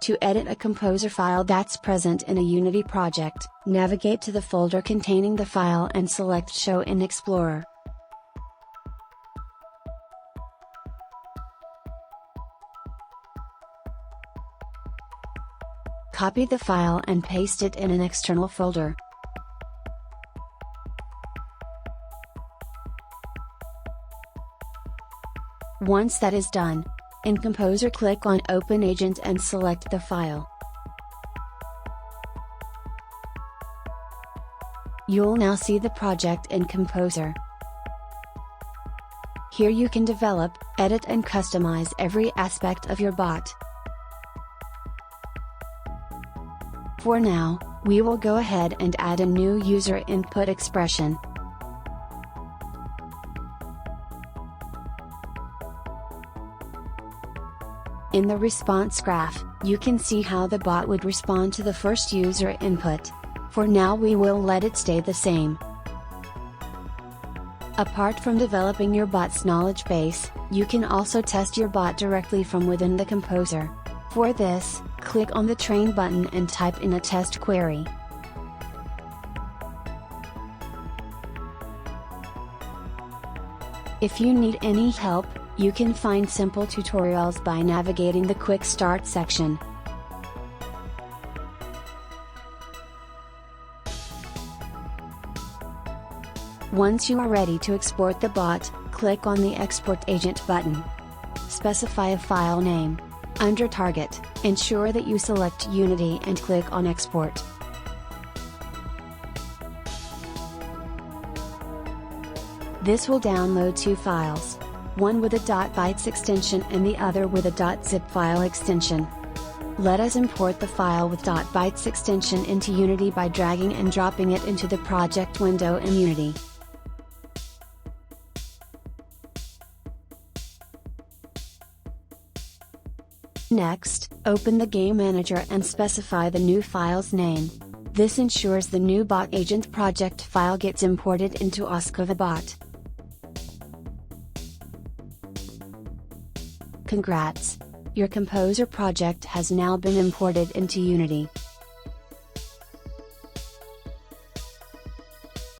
To edit a Composer file that's present in a Unity project, navigate to the folder containing the file and select Show in Explorer. Copy the file and paste it in an external folder. Once that is done, in Composer click on Open Agent and select the file. You'll now see the project in Composer. Here you can develop, edit and customize every aspect of your bot. For now, we will go ahead and add a new user input expression. In the response graph, you can see how the bot would respond to the first user input. For now we will let it stay the same. Apart from developing your bot's knowledge base, you can also test your bot directly from within the Composer. For this, click on the Train button and type in a test query. If you need any help, you can find simple tutorials by navigating the Quick Start section. Once you are ready to export the bot, click on the Export Agent button. Specify a file name. Under Target, ensure that you select Unity and click on Export. This will download two files. One with a .bytes extension and the other with a .zip file extension. Let us import the file with .bytes extension into Unity by dragging and dropping it into the project window in Unity. Next, open the Game Manager and specify the new file's name. This ensures the new bot agent project file gets imported into Oscova bot. Congrats! Your Composer project has now been imported into Unity.